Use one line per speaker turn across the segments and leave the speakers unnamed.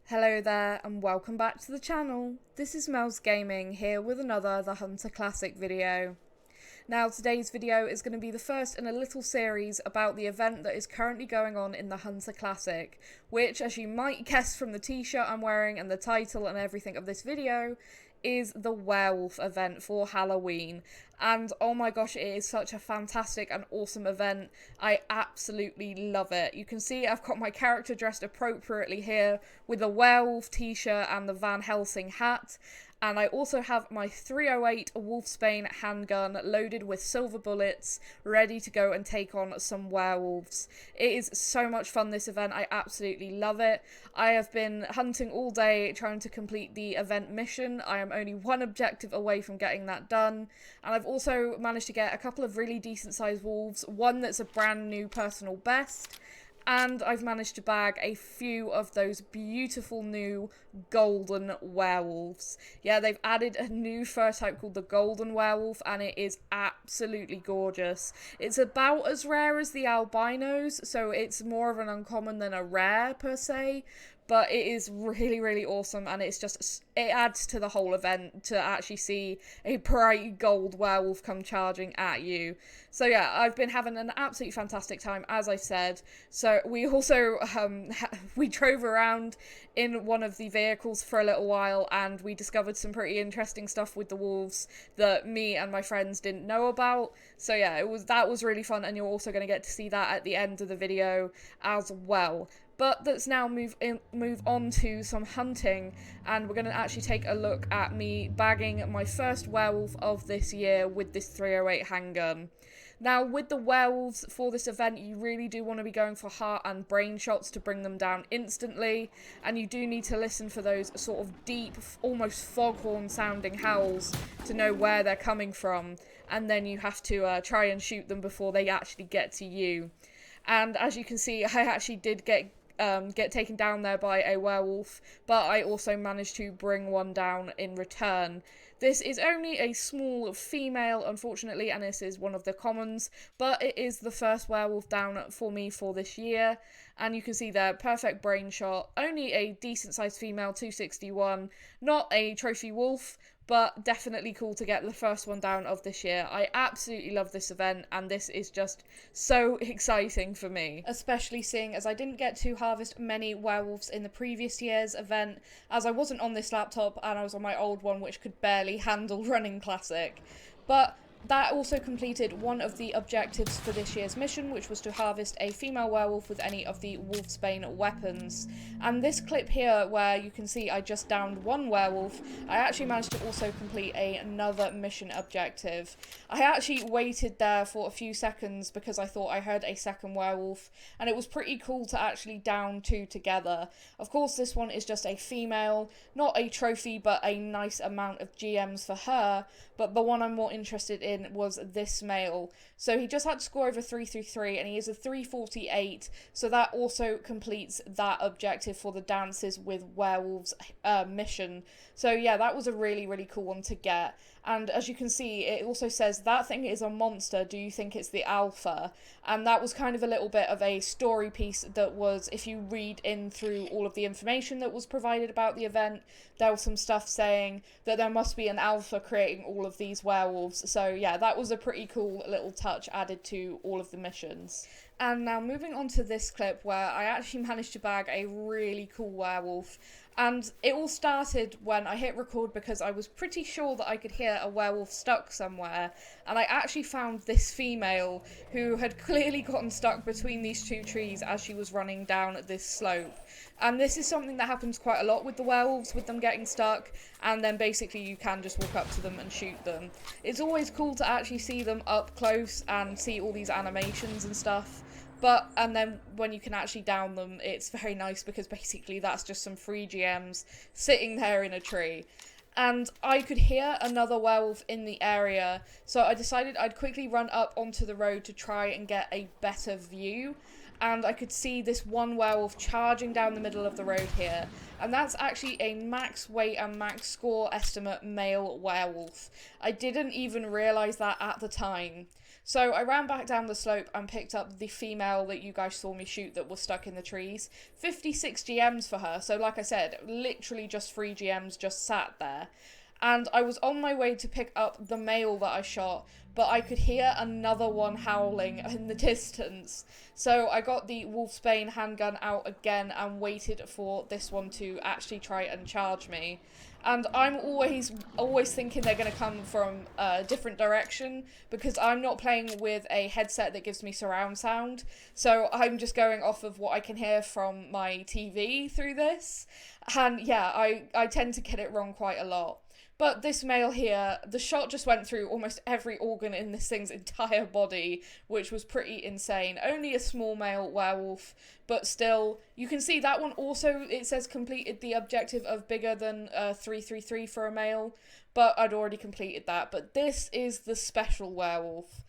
Hello there and welcome back to the channel. This is Mel's Gaming here with another The Hunter Classic video. Now today's video is going to be the first in a little series about the event that is currently going on in the Hunter Classic, which, as you might guess from the t-shirt I'm wearing and the title and everything of this video, is the Werewolf event for Halloween. And oh my gosh, it is such a fantastic and awesome event. I absolutely love it. You can see I've got my character dressed appropriately here with the werewolf t-shirt and the Van Helsing hat. And I also have my 308 Wolfsbane handgun loaded with silver bullets, ready to go and take on some werewolves. It is so much fun, this event. I absolutely love it. I have been hunting all day trying to complete the event mission. I am only one objective away from getting that done. And I've also managed to get a couple of really decent sized wolves, one that's a brand new personal best. And I've managed to bag a few of those beautiful new golden werewolves. Yeah, they've added a new fur type called the golden werewolf, and it is absolutely gorgeous. It's about as rare as the albinos, so it's more of an uncommon than a rare per se. But it is really, really awesome, and it adds to the whole event to actually see a bright gold werewolf come charging at you. So yeah, I've been having an absolutely fantastic time, as I said. So we also, we drove around in one of the vehicles for a little while, and we discovered some pretty interesting stuff with the wolves that me and my friends didn't know about. So yeah, that was really fun, and you're also going to get to see that at the end of the video as well. But let's now move on to some hunting, and we're going to actually take a look at me bagging my first werewolf of this year with this 308 handgun. Now, with the werewolves for this event, you really do want to be going for heart and brain shots to bring them down instantly, and you do need to listen for those sort of deep, almost foghorn sounding howls to know where they're coming from, and then you have to try and shoot them before they actually get to you. And as you can see, I actually did get taken down there by a werewolf, but I also managed to bring one down in return. This is only a small female, unfortunately, and this is one of the commons, but it is the first werewolf down for me for this year. And you can see there, perfect brain shot, only a decent sized female, 261, not a trophy wolf, but definitely cool to get the first one down of this year. I absolutely love this event, and this is just so exciting for me, especially seeing as I didn't get to harvest many werewolves in the previous year's event, as I wasn't on this laptop and I was on my old one, which could barely handle running Classic. But that also completed one of the objectives for this year's mission, which was to harvest a female werewolf with any of the Wolfsbane weapons. And this clip here, where you can see I just downed one werewolf, I actually managed to also complete another mission objective. I actually waited there for a few seconds because I thought I heard a second werewolf, and it was pretty cool to actually down two together. Of course, this one is just a female, not a trophy, but a nice amount of GMs for her, but the one I'm more interested in was this male. So he just had to score over 333, and he is a 348, so that also completes that objective for the Dances with Werewolves mission. So yeah, that was a really, really cool one to get. And as you can see, it also says, that thing is a monster, do you think it's the alpha? And that was kind of a little bit of a story piece that was, if you read in through all of the information that was provided about the event, there was some stuff saying that there must be an alpha creating all of these werewolves. So yeah, that was a pretty cool little touch added to all of the missions. And now moving on to this clip where I actually managed to bag a really cool werewolf. And it all started when I hit record because I was pretty sure that I could hear a werewolf stuck somewhere, and I actually found this female who had clearly gotten stuck between these two trees as she was running down this slope. And this is something that happens quite a lot with the werewolves, with them getting stuck, and then basically you can just walk up to them and shoot them. It's always cool to actually see them up close and see all these animations and stuff. And then when you can actually down them, it's very nice because basically that's just some free GMs sitting there in a tree. And I could hear another werewolf in the area, so I decided I'd quickly run up onto the road to try and get a better view. And I could see this one werewolf charging down the middle of the road here. And that's actually a max weight and max score estimate male werewolf. I didn't even realise that at the time. So I ran back down the slope and picked up the female that you guys saw me shoot that was stuck in the trees. 56 GMs for her, so like I said, literally just 3 GMs just sat there. And I was on my way to pick up the male that I shot, but I could hear another one howling in the distance. So I got the Wolfsbane handgun out again and waited for this one to actually try and charge me. And I'm always thinking they're going to come from a different direction, because I'm not playing with a headset that gives me surround sound. So I'm just going off of what I can hear from my TV through this. And yeah, I tend to get it wrong quite a lot. But this male here, the shot just went through almost every organ in this thing's entire body, which was pretty insane. Only a small male werewolf, but still, you can see that one also, it says completed the objective of bigger than 333 for a male, but I'd already completed that. But this is the special werewolf.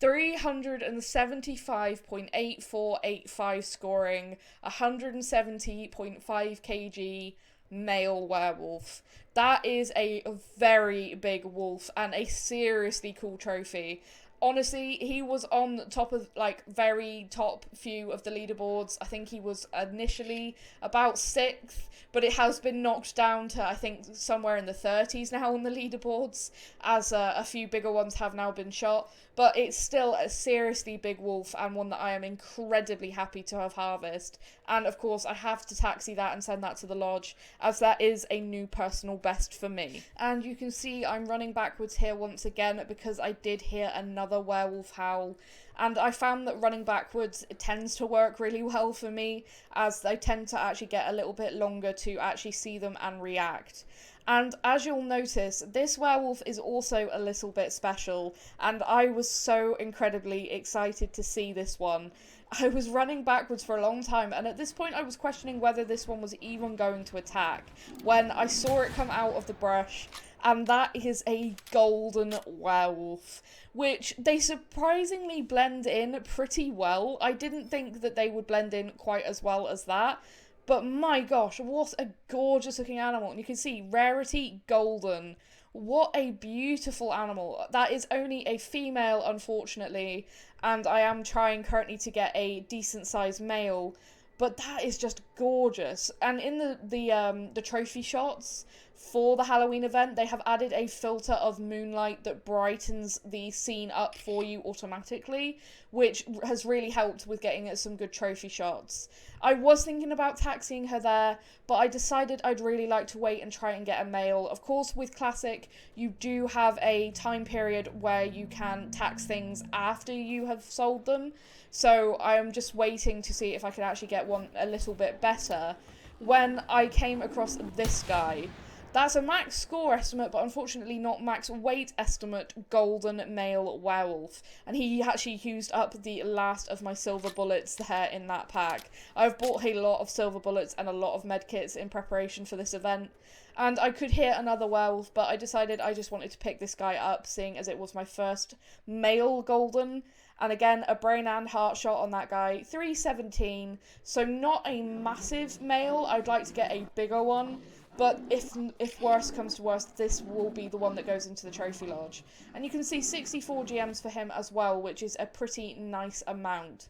375.8485 scoring, 170.5 kg, male werewolf. That is a very big wolf and a seriously cool trophy. Honestly, he was on top of, like, very top few of the leaderboards. I think he was initially about 6th, but it has been knocked down to, I think, somewhere in the 30s now on the leaderboards, as a few bigger ones have now been shot. But it's still a seriously big wolf, and one that I am incredibly happy to have harvested. And of course, I have to taxi that and send that to the lodge, as that is a new personal best for me. And you can see I'm running backwards here once again, because I did hear another werewolf howl. And I found that running backwards, it tends to work really well for me, as I tend to actually get a little bit longer to actually see them and react. And as you'll notice, this werewolf is also a little bit special, and I was so incredibly excited to see this one. I was running backwards for a long time, and at this point I was questioning whether this one was even going to attack, when I saw it come out of the brush, and that is a golden werewolf, which they surprisingly blend in pretty well. I didn't think that they would blend in quite as well as that. But my gosh, what a gorgeous looking animal. And you can see, rarity golden. What a beautiful animal. That is only a female, unfortunately. And I am trying currently to get a decent sized male. But that is just gorgeous. And in the trophy shots for the Halloween event, they have added a filter of moonlight that brightens the scene up for you automatically, which has really helped with getting some good trophy shots. I was thinking about taxiing her there, but I decided I'd really like to wait and try and get a male. Of course, with Classic, you do have a time period where you can tax things after you have sold them. So I'm just waiting to see if I can actually get one a little bit better. When I came across this guy, that's a max score estimate, but unfortunately not max weight estimate, golden male werewolf. And he actually used up the last of my silver bullets there in that pack. I've bought a lot of silver bullets and a lot of medkits in preparation for this event. And I could hit another werewolf, but I decided I just wanted to pick this guy up, seeing as it was my first male golden. And again, a brain and heart shot on that guy. 317, so not a massive male. I'd like to get a bigger one. But if worse comes to worse, this will be the one that goes into the trophy lodge. And you can see 64 GMs for him as well, which is a pretty nice amount.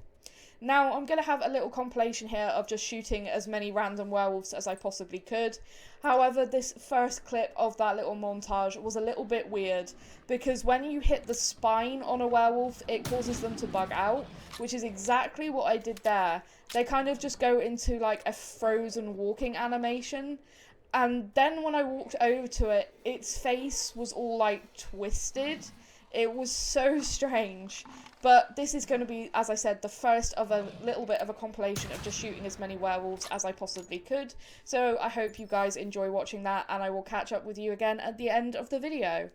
Now, I'm going to have a little compilation here of just shooting as many random werewolves as I possibly could. However, this first clip of that little montage was a little bit weird, because when you hit the spine on a werewolf, it causes them to bug out, which is exactly what I did there. They kind of just go into like a frozen walking animation. And then when I walked over to it, its face was all like twisted. It was so strange. But this is going to be, as I said, the first of a little bit of a compilation of just shooting as many werewolves as I possibly could. So I hope you guys enjoy watching that, and I will catch up with you again at the end of the video.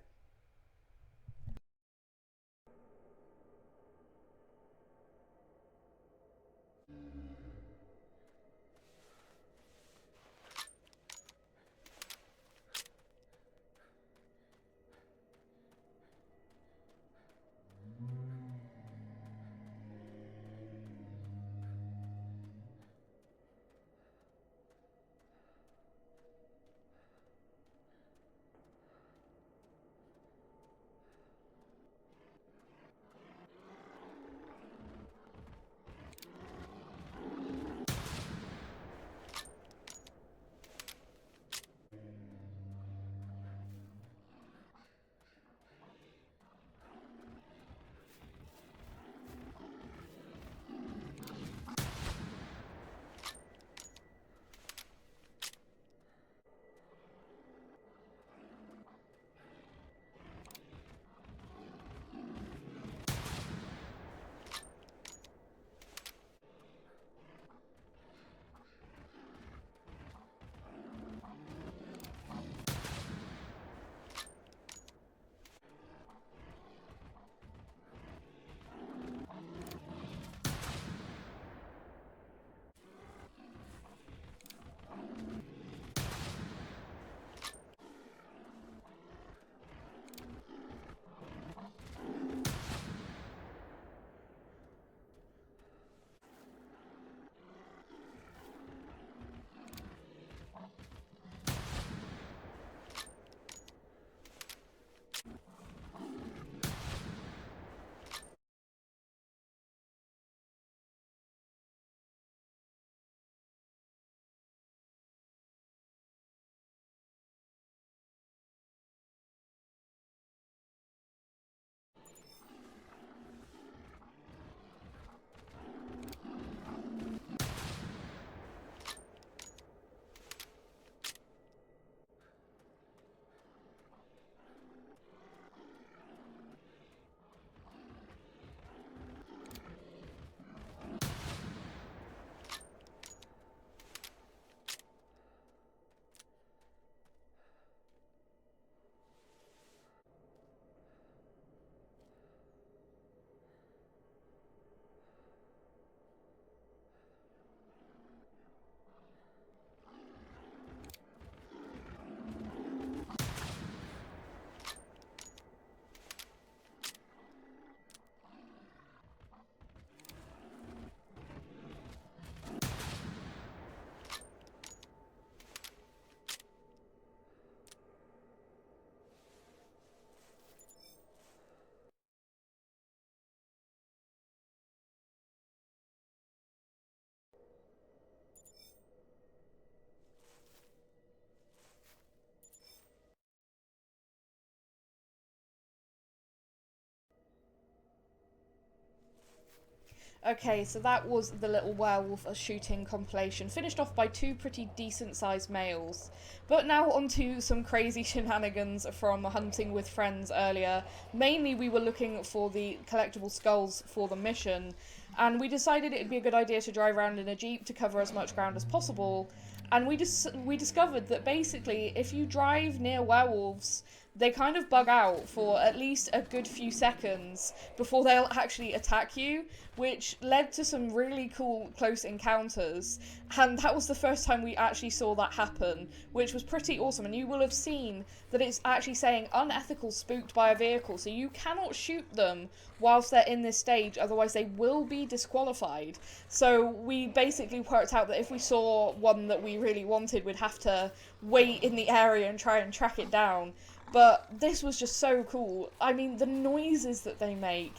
Okay, so that was the little werewolf shooting compilation, finished off by two pretty decent sized males. But now onto some crazy shenanigans from hunting with friends earlier. Mainly we were looking for the collectible skulls for the mission, and we decided it'd be a good idea to drive around in a jeep to cover as much ground as possible. And we discovered that basically if you drive near werewolves, they kind of bug out for at least a good few seconds before they'll actually attack you, which led to some really cool close encounters. And that was the first time we actually saw that happen, which was pretty awesome. And you will have seen that it's actually saying unethical spooked by a vehicle, so you cannot shoot them whilst they're in this stage, otherwise they will be disqualified. So we basically worked out that if we saw one that we really wanted, we'd have to wait in the area and try and track it down. But this was just so cool. I mean, the noises that they make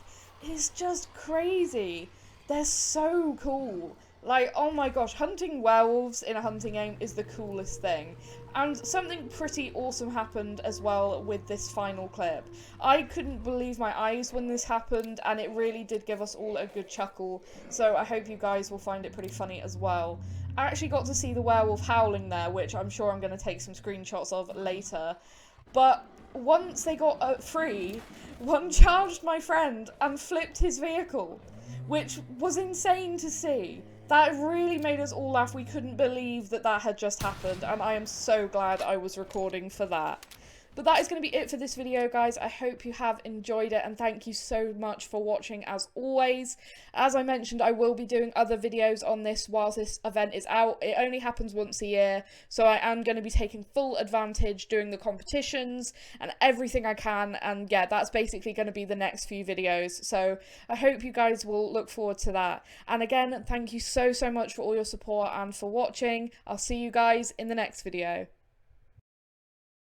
is just crazy. They're so cool. Like, oh my gosh, hunting werewolves in a hunting game is the coolest thing. And something pretty awesome happened as well with this final clip. I couldn't believe my eyes when this happened, and it really did give us all a good chuckle, so I hope you guys will find it pretty funny as well. I actually got to see the werewolf howling there, which I'm sure I'm going to take some screenshots of later. But once they got free, one charged my friend and flipped his vehicle, which was insane to see. That really made us all laugh. We couldn't believe that that had just happened, and I am so glad I was recording for that. But that is going to be it for this video, guys. I hope you have enjoyed it, and thank you so much for watching as always. As I mentioned, I will be doing other videos on this whilst this event is out. It only happens once a year, so I am going to be taking full advantage doing the competitions and everything I can, and yeah, that's basically going to be the next few videos. So I hope you guys will look forward to that. And again, thank you so much for all your support and for watching. I'll see you guys in the next video.